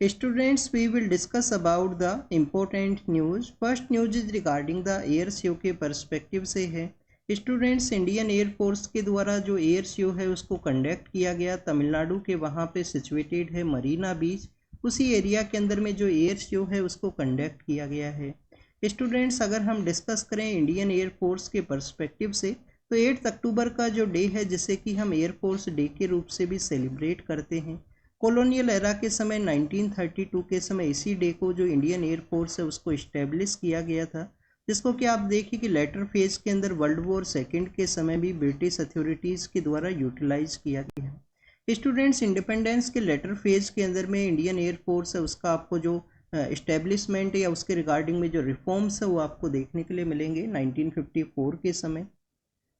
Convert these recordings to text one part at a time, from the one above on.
Students, we will discuss about the important news. First news is regarding the air show के perspective से है। Students, Indian air force के द्वारा जो air show है उसको कंडक्ट किया गया तमिलनाडु के वहाँ पे सिचुएटेड है मरीना बीच, उसी एरिया के अंदर में जो एयर शो है उसको कंडक्ट किया गया है। स्टूडेंट्स, अगर हम डिस्कस करें इंडियन एयरफोर्स के पर्सपेक्टिव से तो 8 अक्टूबर का जो डे है जिसे कि हम एयरफोर्स डे के रूप से भी सेलिब्रेट करते हैं। कॉलोनियल एरा के समय 1932 के समय इसी डे को जो इंडियन एयरफोर्स है उसको इस्टेब्लिश किया गया था, जिसको कि आप देखिए कि लेटर फेज के अंदर वर्ल्ड वॉर सेकेंड के समय भी ब्रिटिश अथॉरिटीज़ के द्वारा यूटिलाइज किया गया। स्टूडेंट्स, इंडिपेंडेंस के लेटर फेज के अंदर में इंडियन एयरफोर्स है उसका आपको जो इस्टेब्लिशमेंट या उसके रिगार्डिंग में जो रिफॉर्म्स है वो आपको देखने के लिए मिलेंगे 1954 के समय।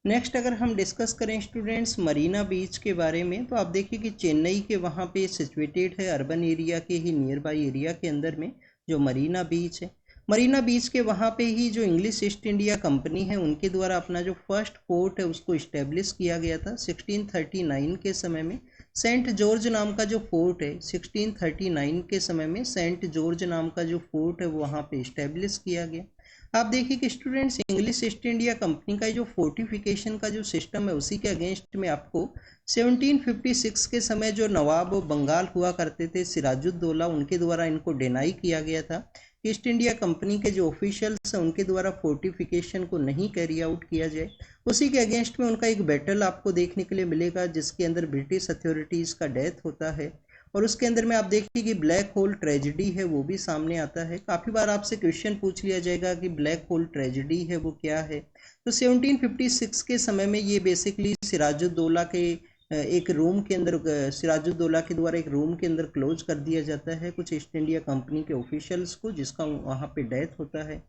नेक्स्ट अगर हम डिस्कस करें स्टूडेंट्स मरीना बीच के बारे में तो आप देखिए कि चेन्नई के वहाँ पे सिचुएटेड है, अर्बन एरिया के ही नियर बाई एरिया के अंदर में जो मरीना बीच है। मरीना बीच के वहाँ पे ही जो इंग्लिश ईस्ट इंडिया कंपनी है उनके द्वारा अपना जो फर्स्ट फोर्ट है उसको इस्टेब्लिश किया गया था 1639 के समय में। सेंट जॉर्ज नाम का जो फोर्ट है 1639 के समय में सेंट जॉर्ज नाम का जो फोर्ट है वो वहाँ पे इस्टेब्लिश किया गया। आप देखिए कि students English east India company का जो फोर्टिफिकेशन का जो सिस्टम है उसी के अगेंस्ट में आपको 1756 के समय जो नवाब बंगाल हुआ करते थे सिराजुद्दौला उनके द्वारा इनको डिनाई किया गया था। ईस्ट इंडिया कंपनी के जो ऑफिशियल्स हैं उनके द्वारा फोर्टिफिकेशन को नहीं कैरी आउट किया जाए, उसी के अगेंस्ट में उनका एक बैटल आपको देखने के लिए मिलेगा जिसके अंदर ब्रिटिश अथॉरिटीज़ का डेथ होता है। और उसके अंदर में आप देखिए कि ब्लैक होल ट्रेजिडी है वो भी सामने आता है। काफ़ी बार आपसे क्वेश्चन पूछ लिया जाएगा कि ब्लैक होल ट्रेजिडी है वो क्या है। तो 1756 के समय में ये बेसिकली सिराजुद्दौला के एक रूम के अंदर सिराजुद्दौला के द्वारा एक रूम के अंदर क्लोज कर दिया जाता है कुछ ईस्ट इंडिया कंपनी के ऑफिशियल्स को, जिसका वहाँ पे डेथ होता है।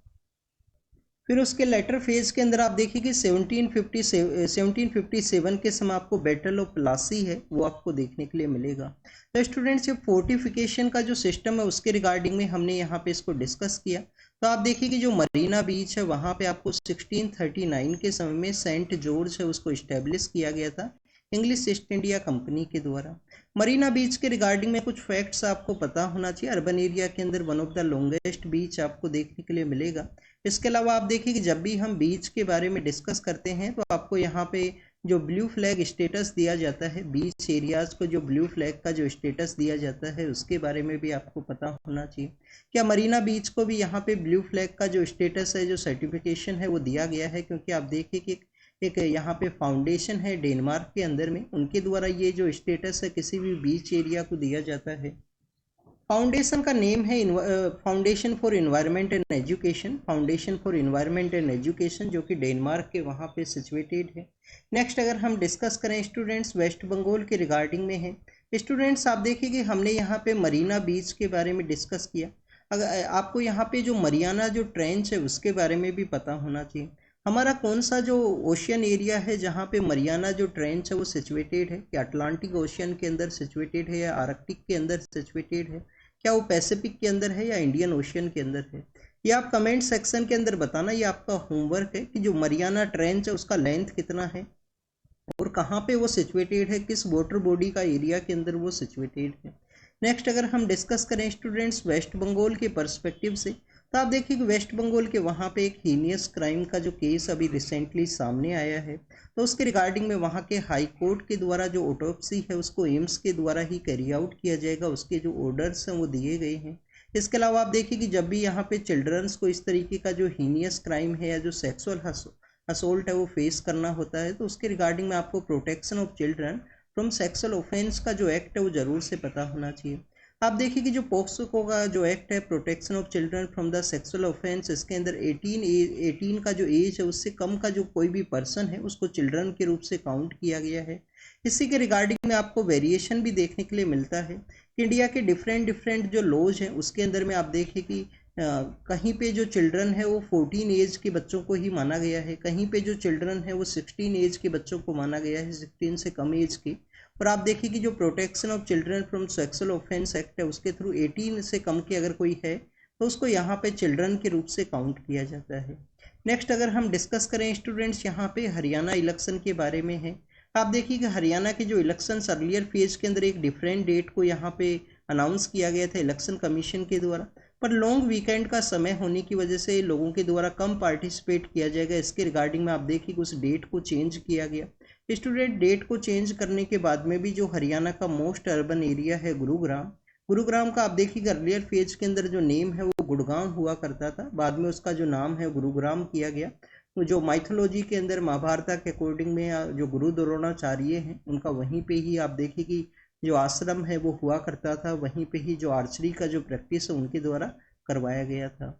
फिर उसके लेटर फेज के अंदर आप देखिए कि 1757 के समय आपको बैटल ऑफ प्लासी है वो आपको देखने के लिए मिलेगा। तो स्टूडेंट्स, ये फोर्टिफिकेशन का जो सिस्टम है उसके रिगार्डिंग में हमने यहाँ पे इसको डिस्कस किया। तो आप देखिए कि जो मरीना बीच है वहाँ पे आपको 1639 के समय में सेंट जॉर्ज है उसको इस्टेब्लिश किया गया था इंग्लिश ईस्ट इंडिया कंपनी के द्वारा। मरीना बीच के रिगार्डिंग में कुछ फैक्ट्स आपको पता होना चाहिए। अर्बन एरिया के अंदर वन ऑफ द लॉन्गेस्ट बीच आपको देखने के लिए मिलेगा। इसके अलावा आप देखिए कि जब भी हम बीच के बारे में डिस्कस करते हैं तो आपको यहाँ पे जो ब्लू फ्लैग स्टेटस दिया जाता है, बीच एरियाज को जो ब्लू फ्लैग का जो स्टेटस दिया जाता है उसके बारे में भी आपको पता होना चाहिए। क्या मरीना बीच को भी यहाँ पे ब्लू फ्लैग का जो स्टेटस है जो सर्टिफिकेशन है वो दिया गया है, क्योंकि आप देखिए कि एक यहाँ पे फाउंडेशन है डेनमार्क के अंदर में, उनके द्वारा ये जो स्टेटस है किसी भी बीच एरिया को दिया जाता है। फाउंडेशन का नेम है foundation for environment and education, foundation for environment and education, जो कि डेनमार्क के वहाँ पे सिचुएटेड है। नेक्स्ट अगर हम डिस्कस करें स्टूडेंट्स वेस्ट बंगाल के रिगार्डिंग में है। स्टूडेंट्स, आप देखिए कि हमने यहाँ पे मरीना बीच के बारे में डिस्कस किया। अगर आपको यहाँ पे जो मरियाना जो ट्रेंच है उसके बारे में भी पता होना चाहिए। हमारा कौन सा जो ओशियन एरिया है जहाँ पे मरियाना जो ट्रेंच है वो सिचुएटेड है, क्या अटलांटिक ओशियन के अंदर सिचुएटेड है या आर्कटिक के अंदर सिचुएटेड है, क्या वो पैसिफिक के अंदर है या इंडियन ओशियन के अंदर है? ये आप कमेंट सेक्शन के अंदर बताना। ये आपका होमवर्क है कि जो मरियाना ट्रेंच है उसका लेंथ कितना है और कहाँ पे वो सिचुएटेड है, किस वाटर बॉडी का एरिया के अंदर वो सिचुएटेड है। नेक्स्ट अगर हम डिस्कस करें स्टूडेंट्स वेस्ट बंगाल के पर्सपेक्टिव से तो आप देखिए कि वेस्ट बंगाल के वहाँ पे एक हीनियस क्राइम का जो केस अभी रिसेंटली सामने आया है, तो उसके रिगार्डिंग में वहाँ के हाई कोर्ट के द्वारा जो ऑटोप्सी है उसको एम्स के द्वारा ही कैरी आउट किया जाएगा, उसके जो ऑर्डर्स हैं वो दिए गए हैं। इसके अलावा आप देखिए कि जब भी यहाँ पे चिल्ड्रंस को इस तरीके का जो हीनियस क्राइम है या जो सेक्सुअल असोल्ट है वो फेस करना होता है, तो उसके रिगार्डिंग में आपको protection of children from sexual offence का जो एक्ट है वो जरूर से पता होना चाहिए। आप देखिए कि जो पोक्सो का जो एक्ट है protection of children from the sexual offence, इसके अंदर 18 का जो एज है उससे कम का जो कोई भी पर्सन है उसको चिल्ड्रन के रूप से काउंट किया गया है। इसी के रिगार्डिंग में आपको वेरिएशन भी देखने के लिए मिलता है कि इंडिया के डिफरेंट जो लॉज हैं उसके अंदर में आप देखिए कि कहीं पे जो चिल्ड्रन है वो 14 एज के बच्चों को ही माना गया है, कहीं पे जो चिल्ड्रन है वो 16 एज के बच्चों को माना गया है, 16 से कम एज के। और आप देखिए कि जो protection of children from sexual offence act है उसके थ्रू 18 से कम के अगर कोई है तो उसको यहाँ पे चिल्ड्रन के रूप से काउंट किया जाता है। नेक्स्ट अगर हम डिस्कस करें स्टूडेंट्स यहाँ पे हरियाणा इलेक्शन के बारे में है। आप देखिए कि हरियाणा के जो इलेक्शंस अर्लियर फेज के अंदर एक डिफरेंट डेट को यहाँ पे अनाउंस किया गया था इलेक्शन कमीशन के द्वारा, पर लॉन्ग वीकेंड का समय होने की वजह से लोगों के द्वारा कम पार्टिसिपेट किया जाएगा। इसके रिगार्डिंग में आप देखिए उस डेट को चेंज किया गया। स्टूडेंट, डेट को चेंज करने के बाद में भी जो हरियाणा का मोस्ट अर्बन एरिया है गुरुग्राम, गुरुग्राम का आप देखिए अर्लियर फेज के अंदर जो नेम है वो गुड़गांव हुआ करता था, बाद में उसका जो नाम है गुरुग्राम किया गया। तो जो माइथोलॉजी के अंदर महाभारत के अकॉर्डिंग में जो गुरु द्रोणाचार्य हैं उनका वहीं पे ही आप देखिए कि जो आश्रम है वो हुआ करता था, वहीं पे ही जो आर्चरी का जो प्रैक्टिस है उनके द्वारा करवाया गया था।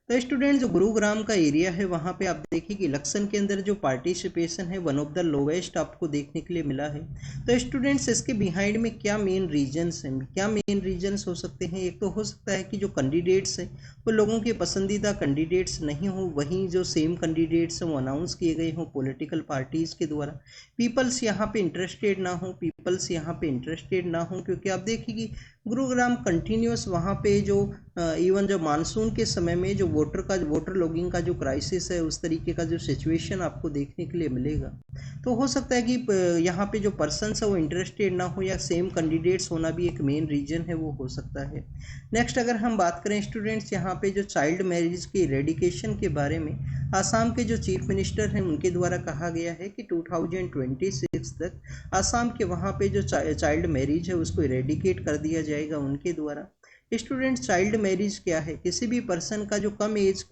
तो स्टूडेंट, जो गुरुग्राम का एरिया है वहाँ पे आप देखिए कि इलेक्शन के अंदर जो पार्टिसिपेशन है वन ऑफ द लोवेस्ट आपको देखने के लिए मिला है। तो स्टूडेंट्स, इसके बिहाइंड में क्या मेन रीजंस हैं, क्या मेन रीजंस हो सकते हैं? एक तो हो सकता है कि जो कैंडिडेट्स हैं वो लोगों के पसंदीदा कैंडिडेट्स नहीं हो, वहीं जो सेम कैंडिडेट्स हैं वो अनाउंस किए गए हों पॉलिटिकल पार्टीज़ के द्वारा, पीपल्स यहाँ पे इंटरेस्टेड ना हो, पीपल्स यहाँ पे इंटरेस्टेड ना हो, क्योंकि आप देखिए कि गुरुग्राम कंटिन्यूस वहाँ पे जो इवन जो मानसून के समय में जो वोटर लॉगिंग का जो क्राइसिस है उस तरीके का जो सिचुएशन आपको देखने के लिए मिलेगा। तो हो सकता है कि यहाँ पे जो पर्सन्स है वो इंटरेस्टेड ना हो, या सेम कैंडिडेट्स होना भी एक मेन रीजन है, वो हो सकता है। नेक्स्ट अगर हम बात करें स्टूडेंट्स, यहाँ पे जो चाइल्ड मैरिज के इरेडिकेशन के बारे में आसाम के जो चीफ मिनिस्टर हैं उनके द्वारा कहा गया है कि 2026 तक आसाम के वहाँ पे जो चाइल्ड मैरिज है उसको इरेडिकेट कर दिया जाएगा उनके द्वारा। स्टूडेंट्स, चाइल्ड मैरिज क्या है? किसी भी पर्सन का जो कम एज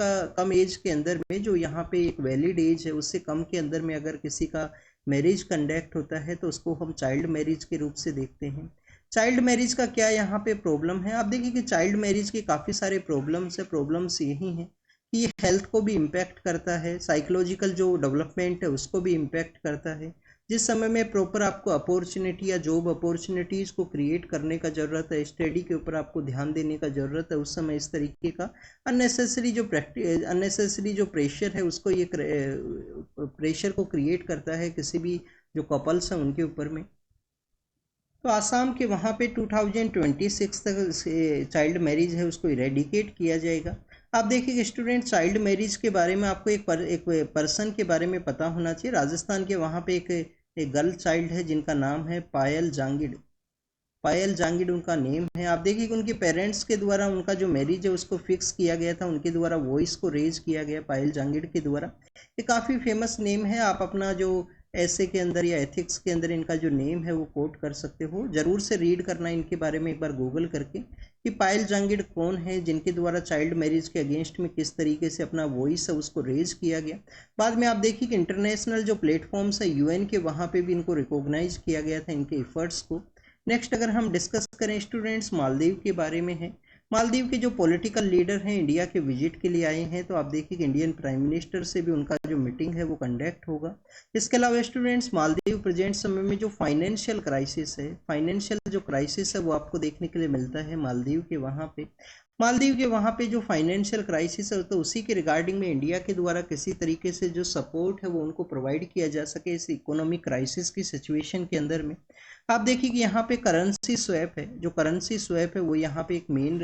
के अंदर में जो यहाँ पे एक वैलिड एज है उससे कम के अंदर में अगर किसी का मैरिज कंडक्ट होता है तो उसको हम चाइल्ड मैरिज के रूप से देखते हैं। चाइल्ड मैरिज का क्या यहाँ पे प्रॉब्लम है? आप देखिए कि चाइल्ड मैरिज के काफ़ी सारे प्रॉब्लम्स है। प्रॉब्लम्स यही हैं कि ये हेल्थ को भी इम्पैक्ट करता है, साइकोलॉजिकल जो डेवलपमेंट है उसको भी इम्पैक्ट करता है। जिस समय में प्रॉपर आपको अपॉर्चुनिटी या जॉब अपॉर्चुनिटीज़ को क्रिएट करने का ज़रूरत है, स्टडी के ऊपर आपको ध्यान देने का ज़रूरत है, उस समय इस तरीके का अननेसेसरी जो प्रेशर है उसको ये प्रेशर को क्रिएट करता है किसी भी जो कपल्स हैं उनके ऊपर में। तो आसाम के वहाँ पे 2026 तक चाइल्ड मैरिज है उसको इरेडिकेट किया जाएगा। आप देखिए कि स्टूडेंट, चाइल्ड मैरिज के बारे में आपको एक पर्सन के बारे में पता होना चाहिए। राजस्थान के वहाँ पे एक गर्ल चाइल्ड है जिनका नाम है पायल जांगिड। पायल जांगिड उनका नेम है। आप देखिए कि उनके पेरेंट्स के द्वारा उनका जो मैरिज है उसको फिक्स किया गया था, उनके द्वारा वॉइस को रेज किया गया पायल जांगिड के द्वारा। ये काफ़ी फेमस नेम है। आप अपना जो ऐसे के अंदर या एथिक्स के अंदर इनका जो नेम है वो कोट कर सकते हो। ज़रूर से रीड करना इनके बारे में एक बार गूगल करके कि पायल जांगिड कौन है जिनके द्वारा चाइल्ड मैरिज के अगेंस्ट में किस तरीके से अपना वॉइस है उसको रेज किया गया। बाद में आप देखिए कि इंटरनेशनल जो प्लेटफॉर्म्स है यूएन के, वहाँ पे भी इनको रिकॉग्नाइज किया गया था इनके एफर्ट्स को। नेक्स्ट अगर हम डिस्कस करें स्टूडेंट्स, मालदीव के बारे में है। मालदीव के जो पॉलिटिकल लीडर हैं इंडिया के विजिट के लिए आए हैं, तो आप देखिए कि इंडियन प्राइम मिनिस्टर से भी उनका जो मीटिंग है वो कंडक्ट होगा। इसके अलावा स्टूडेंट्स, मालदीव प्रेजेंट समय में जो फाइनेंशियल क्राइसिस है वो आपको देखने के लिए मिलता है मालदीव के वहाँ पे। मालदीव के वहाँ पे जो फाइनेंशियल क्राइसिस है तो उसी के रिगार्डिंग में इंडिया के द्वारा किसी तरीके से जो सपोर्ट है वो उनको प्रोवाइड किया जा सके इस इकोनॉमिक क्राइसिस की सिचुएशन के अंदर में। आप देखिए कि यहाँ पे करेंसी स्वैप है, जो करेंसी स्वैप है वो यहाँ पे एक मेन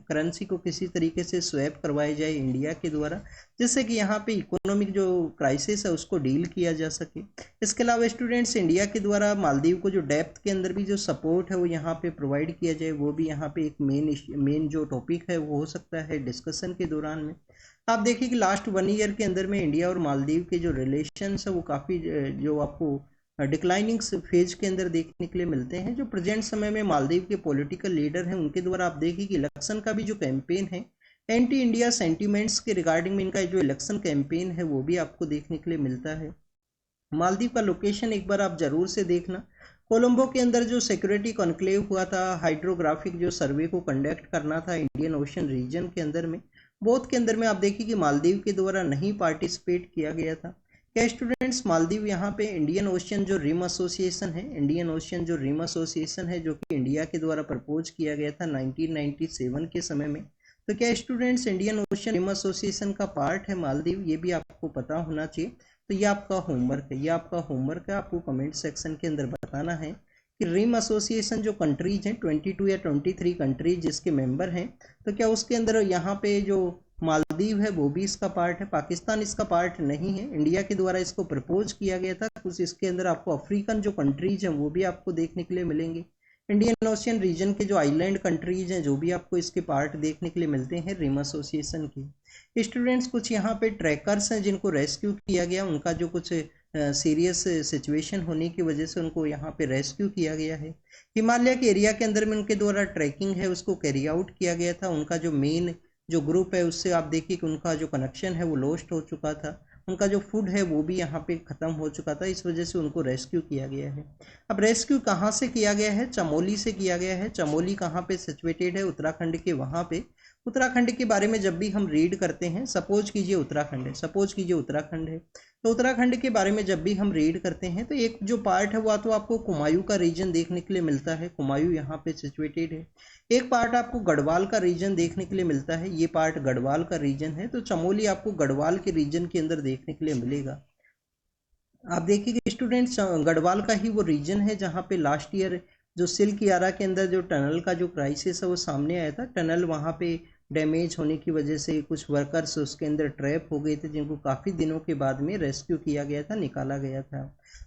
करेंसी को किसी तरीके से स्वैप करवाया जाए इंडिया के द्वारा, जिससे कि यहाँ पे इकोनॉमिक जो क्राइसिस है उसको डील किया जा सके। इसके अलावा स्टूडेंट्स, इंडिया के द्वारा मालदीव को जो डेप्थ के अंदर भी जो सपोर्ट है वो यहाँ पे प्रोवाइड किया जाए, वो भी यहाँ पे एक मेन जो टॉपिक है वो हो सकता है डिस्कशन के दौरान में। आप देखिए कि लास्ट 1 ईयर के अंदर में इंडिया और मालदीव के जो रिलेशंस है वो काफ़ी जो आपको डिक्लाइनिंग फेज के अंदर देखने के लिए मिलते हैं। जो प्रेजेंट समय में मालदीव के पॉलिटिकल लीडर हैं उनके द्वारा आप देखिए कि इलेक्शन का भी जो कैंपेन है, एंटी इंडिया सेंटीमेंट्स के रिगार्डिंग में इनका जो इलेक्शन कैंपेन है वो भी आपको देखने के लिए मिलता है। मालदीव का लोकेशन एक बार आप जरूर से देखना। कोलंबो के अंदर जो सिक्योरिटी कॉन्क्लेव हुआ था, हाइड्रोग्राफिक जो सर्वे को कंडक्ट करना था इंडियन ओशन रीजन के अंदर में, बोथ के अंदर में आप देखिए कि मालदीव के द्वारा नहीं पार्टिसिपेट किया गया था। क्या स्टूडेंट्स, मालदीव यहाँ पे इंडियन ओशियन जो रिम एसोसिएशन है जो कि इंडिया के द्वारा प्रपोज किया गया था 1997 के समय में, तो क्या students Indian Ocean Rim Association का पार्ट है मालदीव? ये भी आपको पता होना चाहिए। तो ये आपका होमवर्क है, आपको कमेंट सेक्शन के अंदर बताना है कि रिम एसोसिएशन जो कंट्रीज हैं 22 या 23 कंट्रीज जिसके मेंबर हैं, तो क्या उसके अंदर यहाँ पे जो मालदीव है वो भी इसका पार्ट है? पाकिस्तान इसका पार्ट नहीं है, इंडिया के द्वारा इसको प्रपोज किया गया था। कुछ इसके अंदर आपको अफ्रीकन जो कंट्रीज हैं वो भी आपको देखने के लिए मिलेंगे। इंडियन ओशियन रीजन के जो आइलैंड कंट्रीज हैं जो भी आपको इसके पार्ट देखने के लिए मिलते हैं रिम एसोसिएशन की। स्टूडेंट्स कुछ यहाँ पे ट्रैकर्स हैं जिनको रेस्क्यू किया गया, उनका जो कुछ सीरियस सिचुएशन होने की वजह से उनको यहाँ पे रेस्क्यू किया गया है। हिमालय के एरिया के अंदर में उनके द्वारा ट्रैकिंग है उसको कैरी आउट किया गया था। उनका जो मेन जो ग्रुप है उससे आप देखिए कि उनका जो कनेक्शन है वो लॉस्ट हो चुका था, उनका जो फूड है वो भी यहाँ पे ख़त्म हो चुका था, इस वजह से उनको रेस्क्यू किया गया है। अब रेस्क्यू कहाँ से किया गया है? चमोली से किया गया है। चमोली कहाँ पे सिचुएटेड है? उत्तराखंड के वहाँ पे। उत्तराखंड के बारे में जब भी हम रीड करते हैं, सपोज कीजिए उत्तराखंड है, सपोज कीजिए उत्तराखंड है, तो उत्तराखंड के बारे में जब भी हम रीड करते हैं तो एक जो पार्ट है वो तो आपको कुमायूं का रीजन देखने के लिए मिलता है, कुमायूं यहाँ पे सिचुएटेड है। एक पार्ट आपको गढ़वाल का रीजन देखने के लिए मिलता है, ये पार्ट गढ़वाल का रीजन है, तो चमोली आपको गढ़वाल के रीजन के अंदर देखने के लिए मिलेगा। आप देखिए स्टूडेंट्स गढ़वाल का ही वो रीजन है जहाँ पे लास्ट ईयर जो सिल्क यारा के अंदर जो टनल का जो क्राइसिस है वो सामने आया था। टनल वहाँ पे डैमेज होने की वजह से कुछ वर्कर्स उसके अंदर ट्रैप हो गए थे, जिनको काफ़ी दिनों के बाद में रेस्क्यू किया गया था, निकाला गया था।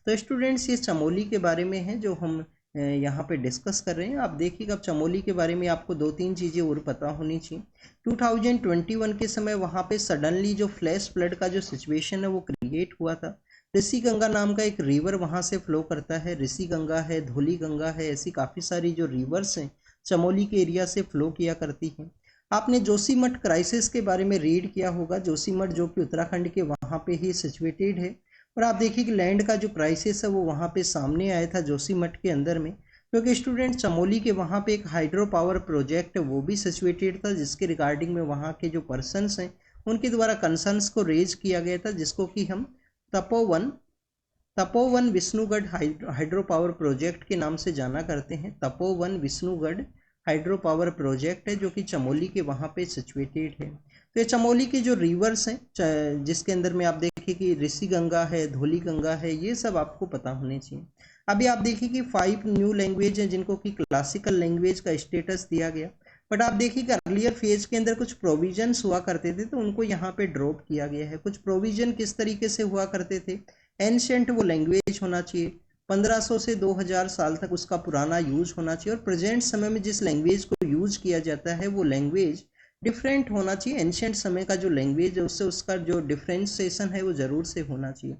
तो स्टूडेंट्स ये चमोली के बारे में है जो हम यहाँ पे डिस्कस कर रहे हैं। आप देखिएगा अब चमोली के बारे में आपको 2-3 चीज़ें और पता होनी चाहिए। 2021 के समय वहाँ पे सडनली जो फ्लैश फ्लड का जो सिचुएशन है वो क्रिएट हुआ था। ऋषि गंगा नाम का एक रिवर वहाँ से फ्लो करता है, ऋषि गंगा है, धौली गंगा है, ऐसी काफ़ी सारी जो रिवर्स हैं चमोली के एरिया से फ्लो किया करती हैं। आपने जोशीमठ क्राइसिस के बारे में रीड किया होगा, जोशीमठ जो कि उत्तराखंड के वहाँ पे ही सिचुएटेड है। और आप देखिए कि लैंड का जो क्राइसिस है वो वहाँ पे सामने आया था जोशीमठ के अंदर में, क्योंकि स्टूडेंट चमोली के वहाँ पे एक हाइड्रो पावर प्रोजेक्ट है वो भी सिचुएटेड था, जिसके रिगार्डिंग में वहाँ के जो पर्सनस हैं उनके द्वारा कंसर्न्स को रेज किया गया था, जिसको कि हम Tapovan Vishnugarh hydro power project के नाम से जाना करते हैं। Tapovan Vishnugarh hydro power project है जो कि चमोली के वहाँ पे सिचुएटेड है। तो ये चमोली के जो रिवर्स हैं जिसके अंदर में आप देखिए कि ऋषि गंगा है, धौली गंगा है, ये सब आपको पता होने चाहिए। अभी आप देखिए कि 5 न्यू लैंग्वेज हैं जिनको कि क्लासिकल लैंग्वेज का स्टेटस दिया गया, बट आप देखिए कि अर्लियर फेज के अंदर कुछ प्रोविजंस हुआ करते थे तो उनको यहाँ पे ड्रॉप किया गया है। कुछ प्रोविजन किस तरीके से हुआ करते थे? एंशिएंट वो लैंग्वेज होना चाहिए, 1500 से 2000 साल तक उसका पुराना यूज होना चाहिए, और प्रेजेंट समय में जिस लैंग्वेज को यूज किया जाता है वो लैंग्वेज डिफरेंट होना चाहिए। एंशिएंट समय का जो लैंग्वेज है उससे उसका जो डिफ्रेंशिएशन है वो ज़रूर से होना चाहिए।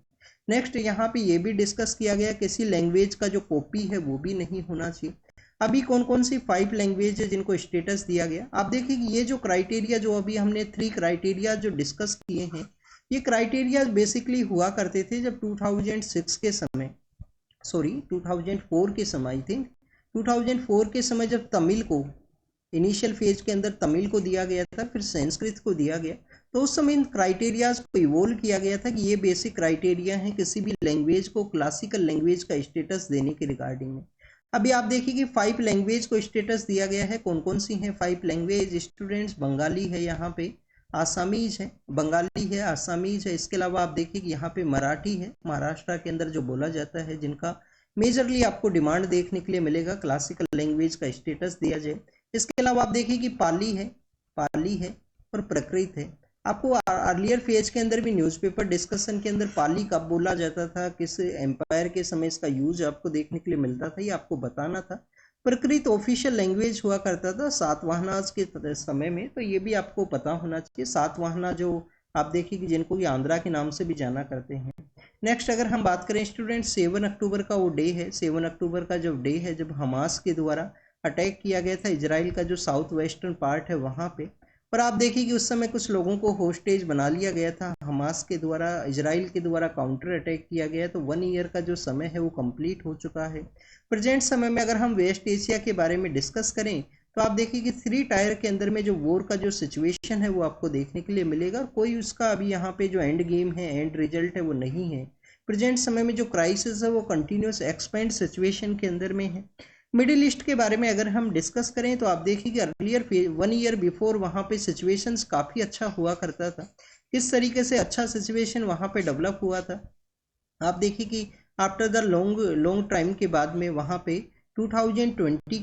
नेक्स्ट यहाँ पे ये भी डिस्कस किया गया किसी लैंग्वेज का जो कॉपी है वो भी नहीं होना चाहिए। अभी कौन कौन सी 5 लैंग्वेज है जिनको स्टेटस दिया गया? आप देखिए कि ये जो क्राइटेरिया जो अभी हमने 3 क्राइटेरिया जो डिस्कस किए हैं, ये क्राइटेरिया बेसिकली हुआ करते थे जब 2006 के समय 2004 के समय, आई थिंक 2004 के समय जब तमिल को इनिशियल फेज के अंदर तमिल को दिया गया था, फिर संस्कृत को दिया गया, तो उस समय इन क्राइटेरियाज को इवोल्व किया गया था कि ये बेसिक क्राइटेरिया हैं किसी भी लैंग्वेज को क्लासिकल लैंग्वेज का स्टेटस देने के रिगार्डिंग में। अभी आप देखिए कि 5 लैंग्वेज को स्टेटस दिया गया है। कौन कौन सी हैं 5 लैंग्वेज? स्टूडेंट्स बंगाली है, यहाँ पे आसामीज है, बंगाली है, आसामीज है, इसके अलावा आप देखिए कि यहाँ पे मराठी है, महाराष्ट्र के अंदर जो बोला जाता है, जिनका मेजरली आपको डिमांड देखने के लिए मिलेगा क्लासिकल लैंग्वेज का स्टेटस दिया जाए। इसके अलावा आप देखिए कि पाली है और प्रकृत है। आपको अर्लियर फेज के अंदर भी न्यूज़पेपर डिस्कशन के अंदर पाली कब बोला जाता था, किस एम्पायर के समय इसका यूज आपको देखने के लिए मिलता था, ये आपको बताना था। प्रकृत ऑफिशियल लैंग्वेज हुआ करता था सातवाहनाज के समय में, तो ये भी आपको पता होना चाहिए। सातवाहना जो आप देखिए कि जिनको कि आंध्रा के नाम से भी जाना करते हैं। नेक्स्ट अगर हम बात करें स्टूडेंट 7 अक्टूबर का वो डे है, 7 अक्टूबर का जो डे है जब हमास के द्वारा अटैक किया गया था इजराइल का जो साउथ वेस्टर्न पार्ट है वहाँ पे, और आप देखिए कि उस समय कुछ लोगों को होस्टेज बना लिया गया था हमास के द्वारा, इजराइल के द्वारा काउंटर अटैक किया गया। तो 1 ईयर का जो समय है वो कंप्लीट हो चुका है। प्रेजेंट समय में अगर हम वेस्ट एशिया के बारे में डिस्कस करें तो आप देखिए कि 3 टायर के अंदर में जो वॉर का जो सिचुएशन है वो आपको देखने के लिए मिलेगा। कोई उसका अभी यहाँ पे जो एंड गेम है, एंड रिजल्ट है वो नहीं है। प्रेजेंट समय में जो क्राइसिस है वो कंटिन्यूस एक्सपेंड सिचुएशन के अंदर में है। मिडिल ईस्ट के बारे में अगर हम डिस्कस करें तो आप देखिए कि अर्लियर 1 ईयर बिफोर वहाँ पे सिचुएशंस काफ़ी अच्छा हुआ करता था। किस तरीके से अच्छा सिचुएशन वहाँ पे डेवलप हुआ था? आप देखिए कि आफ्टर द लॉन्ग टाइम के बाद में वहाँ पे 2020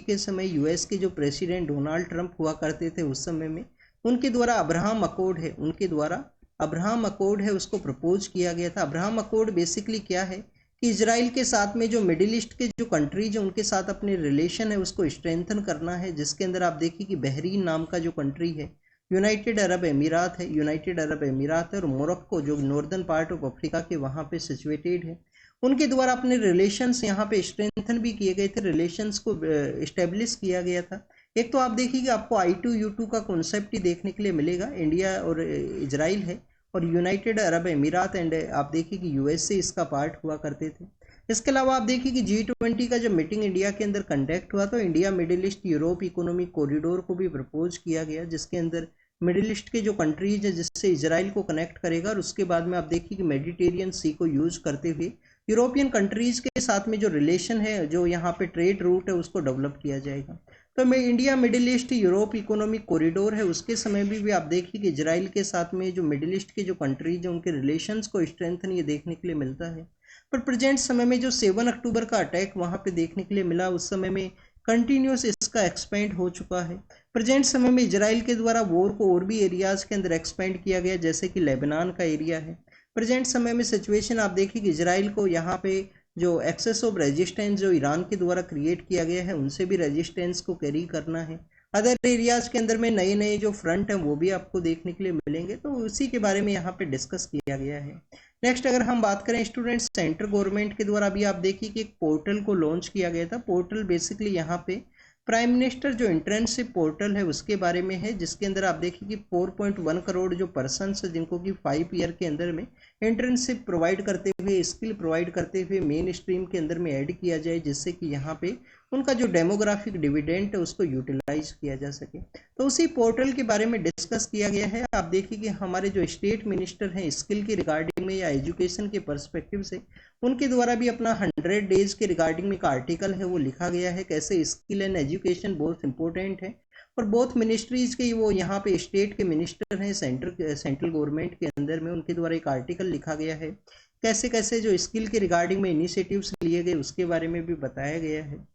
के समय यूएस के जो प्रेसिडेंट डोनाल्ड ट्रंप हुआ करते थे उस समय में, उनके द्वारा अब्राहम अकॉर्ड है उसको प्रपोज किया गया था। अब्राहम अकॉर्ड बेसिकली क्या है कि इजराइल के साथ में जो मिडिल ईस्ट के जो कंट्रीज हैं उनके साथ अपने रिलेशन है उसको स्ट्रेंथन करना है, जिसके अंदर आप देखिए कि बहरीन नाम का जो कंट्री है, यूनाइटेड अरब अमीरात है, यूनाइटेड अरब अमीरात है, और मोरक्को जो नॉर्दर्न पार्ट ऑफ अफ्रीका के वहाँ पे सिचुएटेड है, उनके द्वारा अपने रिलेशंस यहाँ पे स्ट्रेंथन भी किए गए थे, रिलेशंस को इस्टेब्लिश किया गया था। एक तो आप देखिए कि आपको I2U2 का कॉन्सेप्ट ही देखने के लिए मिलेगा, इंडिया और इजराइल है, और यूनाइटेड अरब अमीरात एंड आप देखिए कि यूएसए इसका पार्ट हुआ करते थे। इसके अलावा आप देखिए कि G20 का जब मीटिंग इंडिया के अंदर कंडक्ट हुआ तो India middle east Europe economic corridor को भी प्रपोज किया गया, जिसके अंदर मिडिल ईस्ट के जो कंट्रीज है जिससे इजराइल को कनेक्ट करेगा, और उसके बाद में आप देखिए कि मेडिटेरियन सी को यूज करते हुए यूरोपियन कंट्रीज के साथ में जो रिलेशन है, जो यहाँ पे ट्रेड रूट है, उसको डेवलप किया जाएगा। तो मैं India middle east Europe economic corridor है, उसके समय भी आप देखिए कि इजराइल के साथ में जो मिडिल ईस्ट के जो कंट्रीज हैं उनके रिलेशंस को स्ट्रेंथन ये देखने के लिए मिलता है। पर प्रेजेंट समय में जो 7 अक्टूबर का अटैक वहाँ पे देखने के लिए मिला, उस समय में कंटिन्यूस इसका एक्सपेंड हो चुका है। प्रेजेंट समय में इजराइल के द्वारा वॉर को और भी एरियाज के अंदर एक्सपेंड किया गया, जैसे कि लेबनान का एरिया है। प्रेजेंट समय में सिचुएशन आप देखिए कि इजराइल को यहाँ पे जो एक्सेस ऑफ रेजिस्टेंस जो ईरान के द्वारा क्रिएट किया गया है, उनसे भी रेजिस्टेंस को कैरी करना है। अदर एरियाज के अंदर में नए नए जो फ्रंट हैं वो भी आपको देखने के लिए मिलेंगे, तो उसी के बारे में यहाँ पे डिस्कस किया गया है। नेक्स्ट अगर हम बात करें स्टूडेंट्स, सेंट्रल गवर्नमेंट के द्वारा अभी आप देखिए कि एक पोर्टल को लॉन्च किया गया था। पोर्टल बेसिकली यहाँ पे प्राइम मिनिस्टर जो इंटर्नशिप पोर्टल है उसके बारे में है, जिसके अंदर आप देखिए कि 4.1 करोड़ जो पर्सन्स जिनको कि 5 ईयर के अंदर में इंटर्नशिप प्रोवाइड करते हुए, स्किल प्रोवाइड करते हुए मेन स्ट्रीम के अंदर में ऐड किया जाए, जिससे कि यहाँ पे उनका जो डेमोग्राफिक डिविडेंड है उसको यूटिलाइज किया जा सके। तो उसी पोर्टल के बारे में डिस्कस किया गया है। आप देखिए कि हमारे जो स्टेट मिनिस्टर हैं स्किल के रिगार्डिंग में या एजुकेशन के पर्सपेक्टिव से, उनके द्वारा भी अपना 100 डेज के रिगार्डिंग में एक आर्टिकल है वो लिखा गया है, कैसे स्किल एंड एजुकेशन बहुत इंपॉर्टेंट है। और बोथ मिनिस्ट्रीज के वो यहाँ पे स्टेट के मिनिस्टर हैं सेंट्रल गवर्नमेंट के अंदर में, उनके द्वारा एक आर्टिकल लिखा गया है, कैसे कैसे जो स्किल के रिगार्डिंग में इनिशिएटिव्स लिए गए उसके बारे में भी बताया गया है।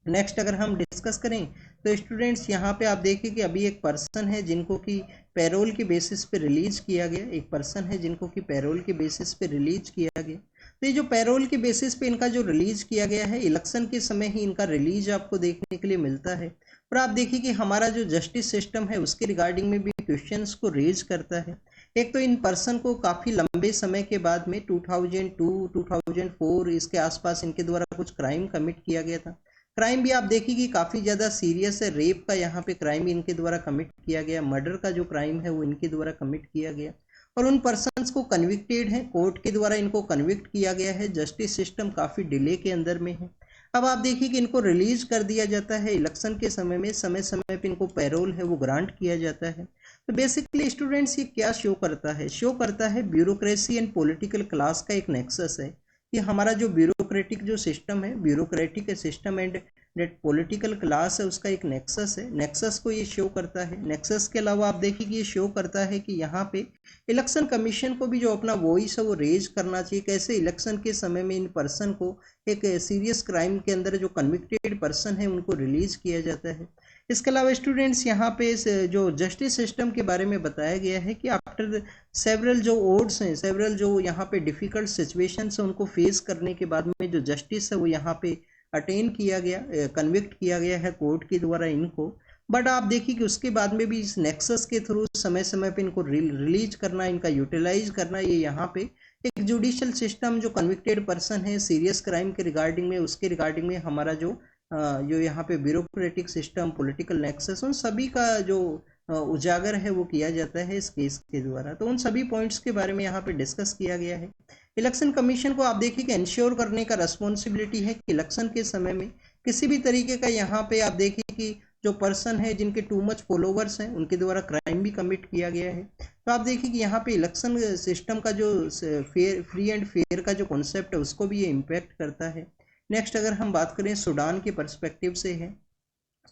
नेक्स्ट अगर हम डिस्कस करें तो स्टूडेंट्स यहाँ पे आप देखिए कि अभी एक पर्सन है जिनको कि पैरोल के बेसिस पे रिलीज किया गया, एक पर्सन है जिनको कि पैरोल के बेसिस पे रिलीज किया गया। तो ये जो पैरोल के बेसिस पे इनका जो रिलीज किया गया है, इलेक्शन के समय ही इनका रिलीज आपको देखने के लिए मिलता है। और आप देखिए कि हमारा जो जस्टिस सिस्टम है उसके रिगार्डिंग में भी क्वेश्चंस को रेज करता है। एक तो इन पर्सन को काफ़ी लंबे समय के बाद में 2002-2004 इसके आसपास इनके द्वारा कुछ क्राइम कमिट किया गया था। क्राइम भी आप देखिए कि काफ़ी ज़्यादा सीरियस है, रेप का यहाँ पे क्राइम इनके द्वारा कमिट किया गया, मर्डर का जो क्राइम है वो इनके द्वारा कमिट किया गया, और उन पर्सन्स को कन्विक्टेड है, कोर्ट के द्वारा इनको कन्विक्ट किया गया है। जस्टिस सिस्टम काफ़ी डिले के अंदर में है। अब आप देखिए कि इनको रिलीज कर दिया जाता है इलेक्शन के समय में, समय समय पे इनको पैरोल है वो ग्रांट किया जाता है। तो बेसिकली स्टूडेंट्स ये क्या शो करता है, शो करता है ब्यूरोक्रेसी एंड पॉलिटिकल क्लास का एक नेक्सस है। कि हमारा जो ब्यूरोक्रेटिक जो सिस्टम है, bureaucratic system and that political class है, उसका एक नेक्सस है, नेक्सस को ये शो करता है। नेक्सस के अलावा आप देखिए कि ये शो करता है कि यहाँ पे इलेक्शन कमीशन को भी जो अपना वॉइस है वो रेज करना चाहिए, कैसे इलेक्शन के समय में इन पर्सन को एक सीरियस क्राइम के अंदर जो कन्विक्टेड पर्सन है उनको रिलीज किया जाता है। इसके अलावा स्टूडेंट्स यहाँ पे जो जस्टिस सिस्टम के बारे में बताया गया है कि आफ्टर सेवरल जो ओड्स हैं, सेवरल जो यहाँ पे डिफिकल्ट सिचुएशंस हैं उनको फेस करने के बाद में जो जस्टिस है वो यहाँ पे अटेन किया गया, कन्विक्ट किया गया है कोर्ट के द्वारा इनको। बट आप देखिए कि उसके बाद में भी इस नेक्सस के थ्रू समय समय पे इनको रिलीज करना, इनका यूटिलाइज करना, ये यहाँ पे एक जुडिशियल सिस्टम जो कन्विक्टेड पर्सन है सीरियस क्राइम के रिगार्डिंग में, उसके रिगार्डिंग में हमारा जो यहाँ पे ब्यूरोक्रेटिक सिस्टम, पॉलिटिकल नेक्सस, उन सभी का जो उजागर है वो किया जाता है इस केस के द्वारा। तो उन सभी पॉइंट्स के बारे में यहाँ पे डिस्कस किया गया है। इलेक्शन कमीशन को आप देखिए कि इंश्योर करने का रिस्पॉन्सिबिलिटी है कि इलेक्शन के समय में किसी भी तरीके का यहाँ पे आप देखिए कि जो पर्सन है जिनके टू मच फॉलोवर्स हैं उनके द्वारा क्राइम भी कमिट किया गया है। तो आप देखिए कि यहाँ पे इलेक्शन सिस्टम का जो फ्री एंड फेयर का जो कॉन्सेप्ट है उसको भी ये इम्पैक्ट करता है। नेक्स्ट अगर हम बात करें सूडान के पर्सपेक्टिव से है,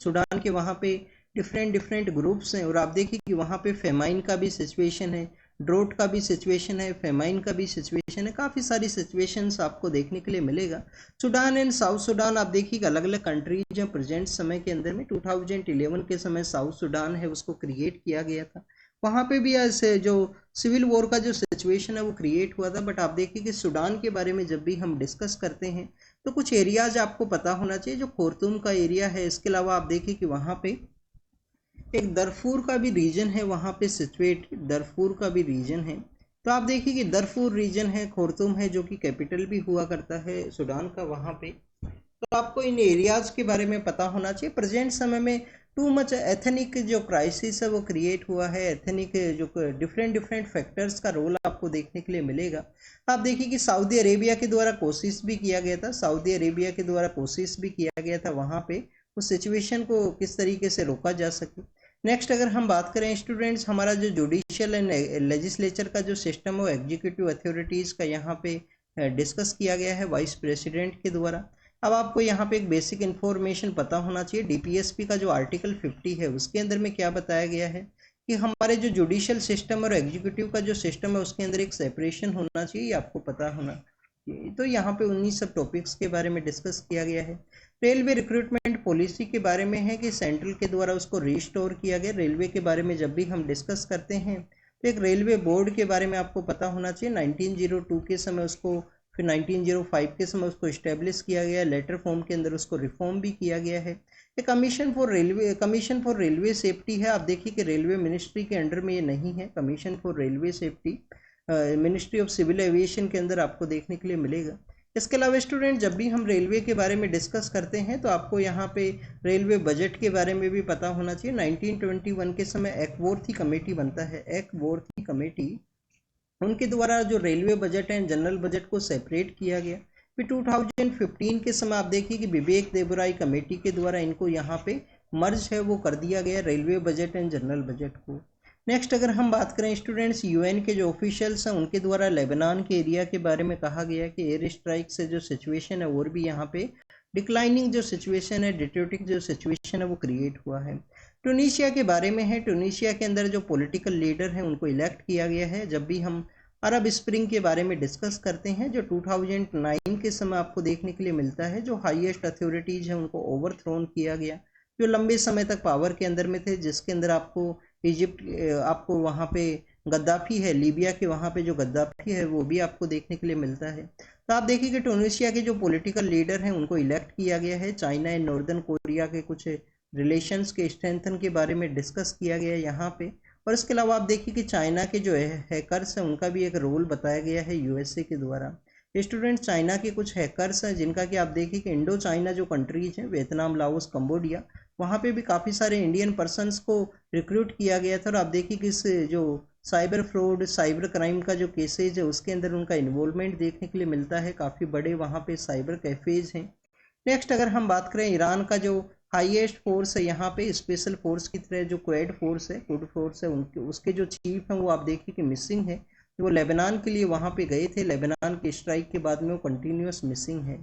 सूडान के वहाँ पे डिफरेंट ग्रुप्स हैं, और आप देखिए कि वहाँ पे फेमाइन का भी सिचुएशन है, ड्रोट का भी सिचुएशन है, फेमाइन का भी सिचुएशन है, काफ़ी सारी सिचुएशंस आपको देखने के लिए मिलेगा। सूडान एंड साउथ सूडान आप देखिए अलग अलग कंट्रीज हैं प्रेजेंट समय के अंदर में। 2011 के समय साउथ सूडान है उसको क्रिएट किया गया था, वहाँ पे भी ऐसे जो सिविल वॉर का जो सिचुएशन है वो क्रिएट हुआ था। बट आप देखिए कि सूडान के बारे में जब भी हम डिस्कस करते हैं तो कुछ एरियाज आपको पता होना चाहिए। जो खोर्तुम का एरिया है, इसके अलावा आप देखिए कि वहाँ पे एक दरफूर का भी रीजन है, वहाँ पे सिचुएट दरफूर का भी रीजन है। तो आप देखिए कि दरफूर रीजन है, खोर्तुम है, जो कि कैपिटल भी हुआ करता है सूडान का वहाँ पे। तो आपको इन एरियाज के बारे में पता होना चाहिए। प्रेजेंट समय में टू मच एथनिक जो क्राइसिस है वो क्रिएट हुआ है। एथनिक जो डिफरेंट डिफरेंट फैक्टर्स का रोल आपको देखने के लिए मिलेगा। आप देखिए कि सऊदी अरेबिया के द्वारा कोशिश भी किया गया था, सऊदी अरेबिया के द्वारा कोशिश भी किया गया था वहाँ पे उस सिचुएशन को किस तरीके से रोका जा सके। नेक्स्ट अगर हम बात करें स्टूडेंट्स, हमारा जो जुडिशियल एंड लेजिस्लेचर का जो सिस्टम है वो एग्जीक्यूटिव अथॉरिटीज़ का यहाँ पे डिस्कस किया गया है वाइस प्रेसिडेंट के द्वारा। अब आपको यहाँ पे एक बेसिक इन्फॉर्मेशन पता होना चाहिए। डीपीएसपी का जो आर्टिकल 50 है उसके अंदर में क्या बताया गया है कि हमारे जो जुडिशियल सिस्टम और एग्जीक्यूटिव का जो सिस्टम है उसके अंदर एक सेपरेशन होना चाहिए, आपको पता होना चाहिए। तो यहाँ पे उन्हीं सब टॉपिक्स के बारे में डिस्कस किया गया है। रेलवे रिक्रूटमेंट पॉलिसी के बारे में है कि सेंट्रल के द्वारा उसको रिस्टोर किया गया। रेलवे के बारे में जब भी हम डिस्कस करते हैं तो एक रेलवे बोर्ड के बारे में आपको पता होना चाहिए। 1902 के समय उसको, फिर 1905 के समय उसको इस्टेब्लिश किया गया, लेटर फॉर्म के अंदर उसको रिफॉर्म भी किया गया है। ये कमीशन फॉर रेलवे सेफ्टी है। आप देखिए कि रेलवे मिनिस्ट्री के अंडर में ये नहीं है। Commission for railway safety ministry of civil aviation के अंदर आपको देखने के लिए मिलेगा। इसके अलावा स्टूडेंट जब भी हम रेलवे के बारे में डिस्कस करते हैं तो आपको यहाँ पे रेलवे बजट के बारे में भी पता होना चाहिए। 1921 के समय एक्वर्थी कमेटी बनता है, एक्वर्थी कमेटी, उनके द्वारा जो railway budget and general budget को सेपरेट किया गया। फिर 2015 के समय आप देखिए कि विवेक देबराय कमेटी के द्वारा इनको यहाँ पे मर्ज है वो कर दिया गया, railway budget and general budget को। नेक्स्ट अगर हम बात करें स्टूडेंट्स, यूएन के जो ऑफिशियल्स हैं उनके द्वारा लेबनान के एरिया के बारे में कहा गया कि एयर स्ट्राइक से जो सिचुएशन है और भी यहाँ पे डिक्लाइनिंग जो सिचुएशन है, डिटोरेटिंग जो सिचुएशन है वो क्रिएट हुआ है। ट्यूनीशिया के बारे में है। ट्यूनीशिया के अंदर जो पॉलिटिकल लीडर हैं उनको इलेक्ट किया गया है। जब भी हम अरब स्प्रिंग के बारे में डिस्कस करते हैं जो 2009 के समय आपको देखने के लिए मिलता है, जो हाईएस्ट अथॉरिटीज़ हैं उनको ओवरथ्रोन किया गया, जो लंबे समय तक पावर के अंदर में थे, जिसके अंदर आपको इजिप्ट, आपको वहाँ पे गद्दाफी है, लीबिया के वहाँ पे जो गद्दाफी है वो भी आपको देखने के लिए मिलता है। तो आप देखिए कि ट्यूनीशिया के जो पॉलिटिकल लीडर हैं उनको इलेक्ट किया गया है। चाइना एंड नॉर्दर्न कोरिया के कुछ रिलेशंस के स्ट्रेंथन के बारे में डिस्कस किया गया है यहाँ पे। और इसके अलावा आप देखिए कि चाइना के जो हैकर्स हैं उनका भी एक रोल बताया गया है यूएसए के द्वारा। स्टूडेंट चाइना के कुछ हैकर्स हैं जिनका कि आप देखिए कि इंडो चाइना जो कंट्रीज हैं, वियतनाम, लाओस, कंबोडिया, वहाँ पे भी काफ़ी सारे इंडियन पर्सनस को रिक्रूट किया गया था। और आप देखिए कि इस जो साइबर फ्रॉड, साइबर क्राइम का जो केसेज है उसके अंदर उनका इन्वॉल्वमेंट देखने के लिए मिलता है। काफ़ी बड़े वहाँ पे साइबर कैफेज हैं। नेक्स्ट अगर हम बात करें ईरान का जो हाईएस्ट फोर्स है यहाँ पे, स्पेशल फोर्स की तरह जो क्वेड फोर्स है, कुड फोर्स है, उनके उसके जो चीफ हैं वो आप देखिए कि मिसिंग है। वो लेबनान के लिए वहाँ पे गए थे, लेबनान के स्ट्राइक के बाद में वो कंटिन्यूस मिसिंग है।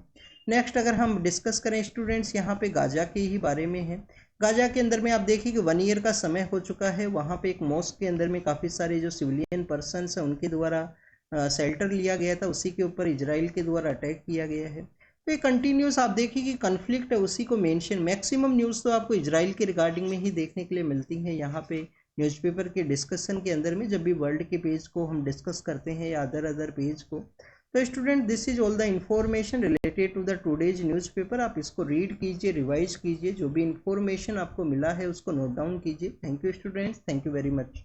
नेक्स्ट अगर हम डिस्कस करें स्टूडेंट्स यहाँ पे गाजा के ही बारे में है। गाजा के अंदर में आप देखिए कि 1 ईयर का समय हो चुका है। वहाँ पे एक मॉस्क के अंदर में काफ़ी सारे जो सिविलियन पर्सन हैं उनके द्वारा शेल्टर लिया गया था, उसी के ऊपर इजराइल के द्वारा अटैक किया गया है। तो ये कंटिन्यूस आप देखिए कि कन्फ्लिक्ट है उसी को मेंशन, मैक्सिमम न्यूज़ तो आपको इजराइल के रिगार्डिंग में ही देखने के लिए मिलती हैं यहाँ पे न्यूज़पेपर के डिस्कशन के अंदर में, जब भी वर्ल्ड के पेज को हम डिस्कस करते हैं या अदर पेज को। तो student this is all the information related to the today's newspaper. आप इसको रीड कीजिए, रिवाइज कीजिए, जो भी इंफॉर्मेशन आपको मिला है उसको नोट डाउन कीजिए। Thank you students, thank you very much.